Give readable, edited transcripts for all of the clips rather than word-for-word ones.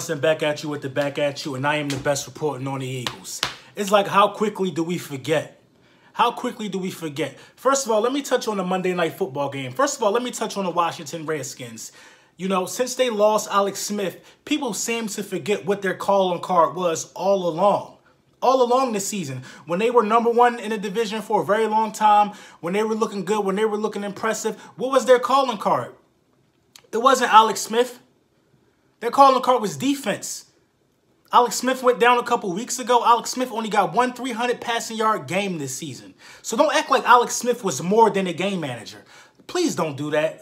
Brunson back at you with the back at you, and I am the best reporting on the Eagles. It's like, how quickly do we forget? How quickly do we forget? First of all, let me touch on the Monday Night Football game. First of all, let me touch on the Washington Redskins. You know, since they lost Alex Smith, people seem to forget what their calling card was all along. All along this season, when they were #1 in the division for a very long time, when they were looking good, when they were looking impressive, what was their calling card? It wasn't Alex Smith. Their calling card was defense. Alex Smith went down a couple weeks ago. Alex Smith only got one 300 passing yard game this season. So don't act like Alex Smith was more than a game manager. Please don't do that.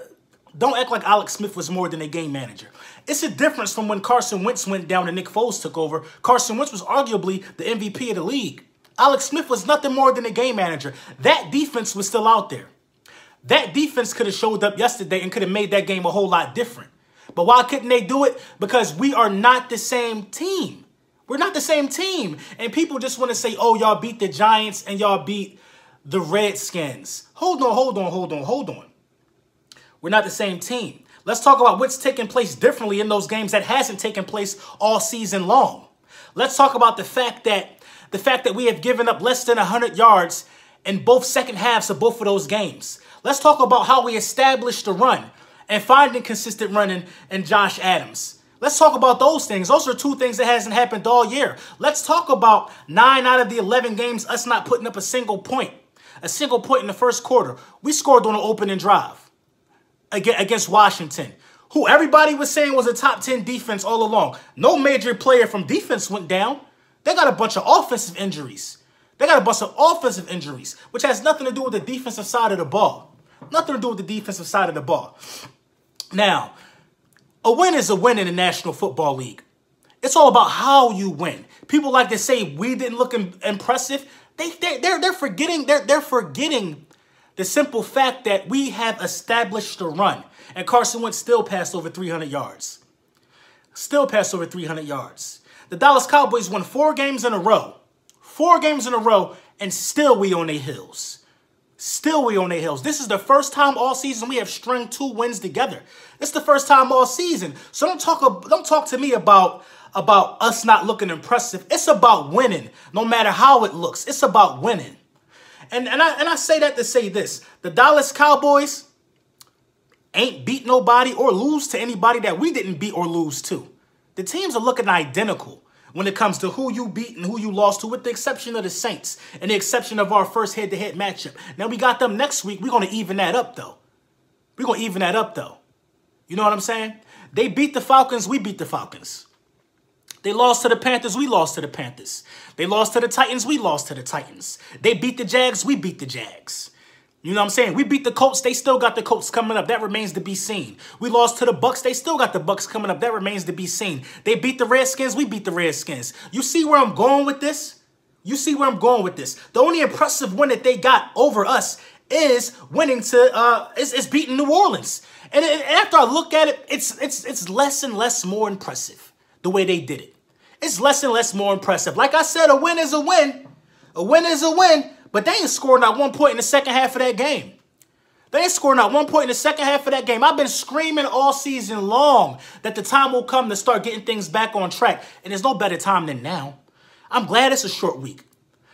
Don't act like Alex Smith was more than a game manager. It's a difference from when Carson Wentz went down and Nick Foles took over. Carson Wentz was arguably the MVP of the league. Alex Smith was nothing more than a game manager. That defense was still out there. That defense could have showed up yesterday and could have made that game a whole lot different. But why couldn't they do it? Because we are not the same team. We're not the same team. And people just want to say, oh, y'all beat the Giants and y'all beat the Redskins. Hold on. We're not the same team. Let's talk about what's taking place differently in those games that hasn't taken place all season long. Let's talk about the fact that we have given up less than 100 yards in both second halves of both of those games. Let's talk about how we established the run and finding consistent running in Josh Adams. Let's talk about those things. Those are two things that hasn't happened all year. Let's talk about 9 out of the 11 games, us not putting up a single point. A single point in the first quarter. We scored on an opening drive against Washington, who everybody was saying was a top 10 defense all along. No major player from defense went down. They got a bunch of offensive injuries. Which has nothing to do with the defensive side of the ball. Nothing to do with the defensive side of the ball. Now, a win is a win in the National Football League. It's all about how you win. People like to say we didn't look impressive. They're forgetting the simple fact that we have established a run. And Carson Wentz still passed over 300 yards. The Dallas Cowboys won 4 games in a row. 4 games in a row, and still we on their heels. This is the first time all season we have strung 2 wins together. It's the first time all season. So don't talk to me about us not looking impressive. It's about winning, no matter how it looks. It's about winning. And I say that to say this. The Dallas Cowboys ain't beat nobody or lose to anybody that we didn't beat or lose to. The teams are looking identical when it comes to who you beat and who you lost to, with the exception of the Saints and the exception of our first head-to-head matchup. Now, we got them next week. We're going to even that up, though. You know what I'm saying? They beat the Falcons. We beat the Falcons. They lost to the Panthers. We lost to the Panthers. They lost to the Titans. We lost to the Titans. They beat the Jags. We beat the Jags. You know what I'm saying? We beat the Colts. They still got the Colts coming up. That remains to be seen. We lost to the Bucks. They still got the Bucks coming up. That remains to be seen. They beat the Redskins. We beat the Redskins. You see where I'm going with this? The only impressive win that they got over us is winning is beating New Orleans. And after I look at it, it's less and less more impressive the way they did it. It's less and less more impressive. Like I said, a win is a win. A win is a win. But they ain't scoring not 1 point in the second half of that game. I've been screaming all season long that the time will come to start getting things back on track. And there's no better time than now. I'm glad it's a short week.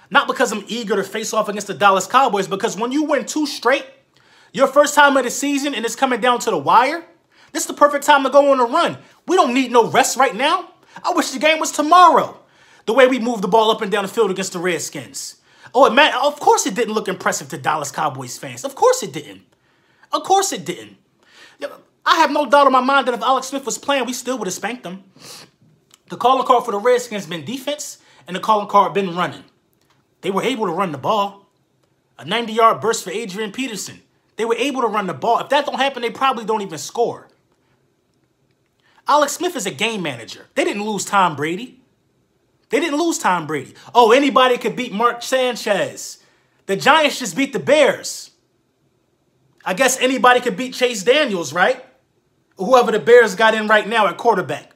Not because I'm eager to face off against the Dallas Cowboys, because when you win 2 straight, your first time of the season, and it's coming down to the wire, this is the perfect time to go on a run. We don't need no rest right now. I wish the game was tomorrow. The way we moved the ball up and down the field against the Redskins. Oh, man, of course it didn't look impressive to Dallas Cowboys fans. Of course it didn't. I have no doubt in my mind that if Alex Smith was playing, we still would have spanked them. The calling card for the Redskins been defense, and the calling card been running. They were able to run the ball. A 90-yard burst for Adrian Peterson. They were able to run the ball. If that don't happen, they probably don't even score. Alex Smith is a game manager. They didn't lose Tom Brady. Oh, anybody could beat Mark Sanchez. The Giants just beat the Bears. I guess anybody could beat Chase Daniels, right? Or whoever the Bears got in right now at quarterback.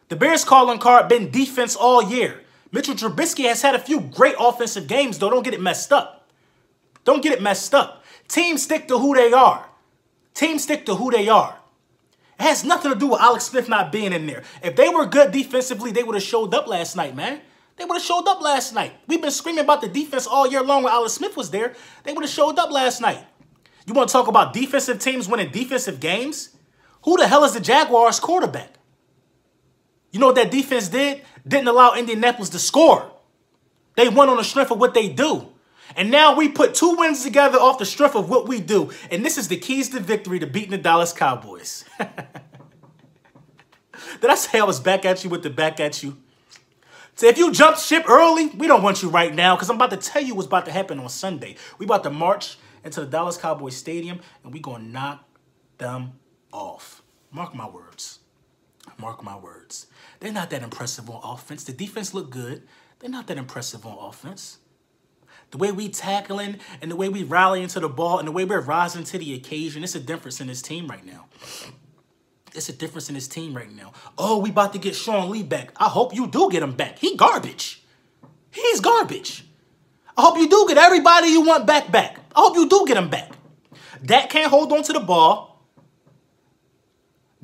The Bears calling card been defense all year. Mitchell Trubisky has had a few great offensive games, though. Don't get it messed up. Teams stick to who they are. It has nothing to do with Alex Smith not being in there. If they were good defensively, they would have showed up last night, man. They would have showed up last night. We've been screaming about the defense all year long when Alex Smith was there. They would have showed up last night. You want to talk about defensive teams winning defensive games? Who the hell is the Jaguars quarterback? You know what that defense did? Didn't allow Indianapolis to score. They won on the strength of what they do. And now we put 2 wins together off the strength of what we do. And this is the keys to victory to beating the Dallas Cowboys. Did I say I was back at you with the back at you? So if you jumped ship early, we don't want you right now because I'm about to tell you what's about to happen on Sunday. We about to march into the Dallas Cowboys Stadium and we going to knock them off. Mark my words. Mark my words. They're not that impressive on offense. The defense look good. They're not that impressive on offense. The way we tackling and the way we rallying to the ball and the way we're rising to the occasion, it's a difference in this team right now. It's a difference in this team right now. Oh, we about to get Sean Lee back. I hope you do get him back. He garbage. He's garbage. I hope you do get everybody you want back. I hope you do get him back. Dak can't hold on to the ball.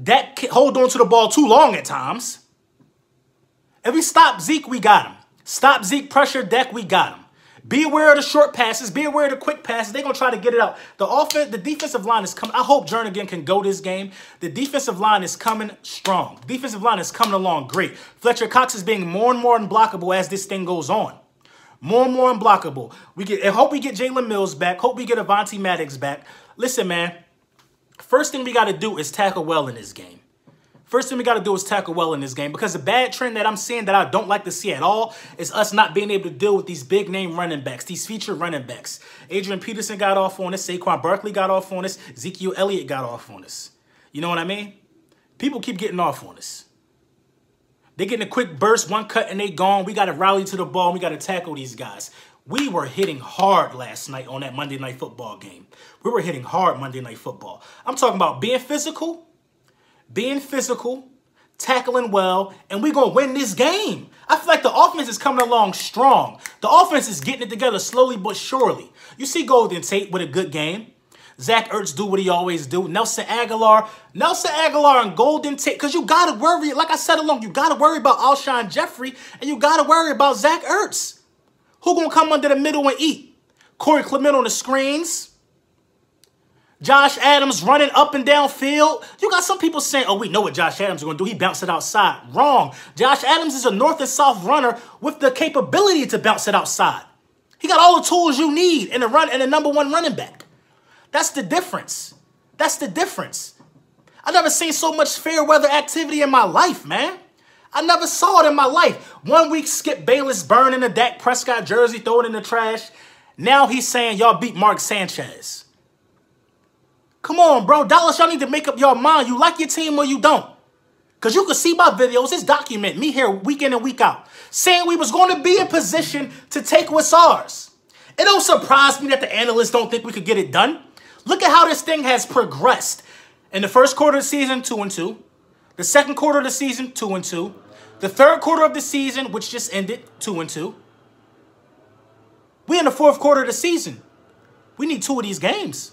Dak can't hold on to the ball too long at times. If we stop Zeke, we got him. Stop Zeke, pressure Dak, we got him. Be aware of the short passes. Be aware of the quick passes. They're going to try to get it out. The defensive line is coming. I hope Jernigan can go this game. The defensive line is coming strong. The defensive line is coming along great. Fletcher Cox is being more and more unblockable as this thing goes on. More and more unblockable. I hope we get Jalen Mills back. Hope we get Avonte Maddox back. Listen, man. First thing we got to do is tackle well in this game. First thing we got to do is tackle well in this game because the bad trend that I'm seeing that I don't like to see at all is us not being able to deal with these big name running backs, these featured running backs. Adrian Peterson got off on us. Saquon Barkley got off on us. Ezekiel Elliott got off on us. You know what I mean? People keep getting off on us. They getting a quick burst, one cut, and they gone. We got to rally to the ball. We got to tackle these guys. We were hitting hard last night on that Monday Night Football game. We were hitting hard Monday Night Football. I'm talking about being physical, tackling well, and we're going to win this game. I feel like the offense is coming along strong. The offense is getting it together slowly but surely. You see Golden Tate with a good game. Zach Ertz do what he always do. Nelson Aguilar and Golden Tate, because you got to worry, like I said along, you got to worry about Alshon Jeffrey, and you got to worry about Zach Ertz. Who going to come under the middle and eat? Corey Clement on the screens. Josh Adams running up and down field. You got some people saying, oh, we know what Josh Adams is going to do. He bounced it outside. Wrong. Josh Adams is a north and south runner with the capability to bounce it outside. He got all the tools you need in the run and the #1 running back. That's the difference. That's the difference. I never seen so much fair weather activity in my life, man. I never saw it in my life. 1 week, Skip Bayless burning a Dak Prescott jersey, throw it in the trash. Now he's saying y'all beat Mark Sanchez. Come on, bro. Dallas, y'all need to make up your mind. You like your team or you don't. Because you can see my videos. It's document me here week in and week out. Saying we was going to be in position to take what's ours. It don't surprise me that the analysts don't think we could get it done. Look at how this thing has progressed. In the first quarter of the season, 2-2. The second quarter of the season, 2-2. The third quarter of the season, which just ended, 2-2. We in the fourth quarter of the season. We need 2 of these games.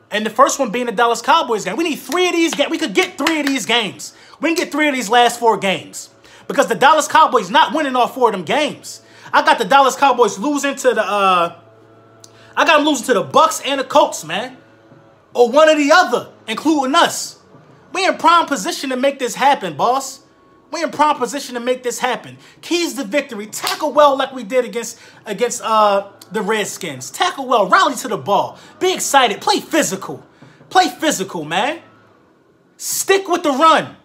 And the first one being the Dallas Cowboys game. We need 3 of these games. We could get 3 of these games. We can get 3 of these last 4 games. Because the Dallas Cowboys not winning all 4 of them games. I got the Dallas Cowboys losing to the I got them losing to the Bucks and the Colts, man. Or one or the other, including us. We in prime position to make this happen, boss. We in prime position to make this happen. Keys to victory. Tackle well like we did against the Redskins. Tackle well. Rally to the ball. Be excited. Play physical. Play physical, man. Stick with the run.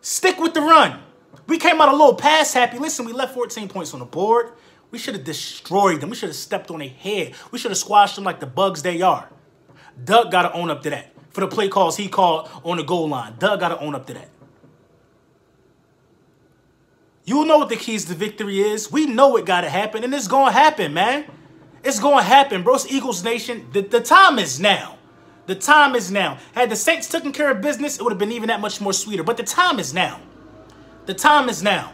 Stick with the run. We came out a little pass happy. Listen, we left 14 points on the board. We should have destroyed them. We should have stepped on their head. We should have squashed them like the bugs they are. Doug got to own up to that. For the play calls he called on the goal line. Doug got to own up to that. You know what the keys to victory is. We know it got to happen, and it's going to happen, man. It's going to happen, bro. It's Eagles Nation. The time is now. The time is now. Had the Saints taken care of business, it would have been even that much more sweeter. But the time is now. The time is now.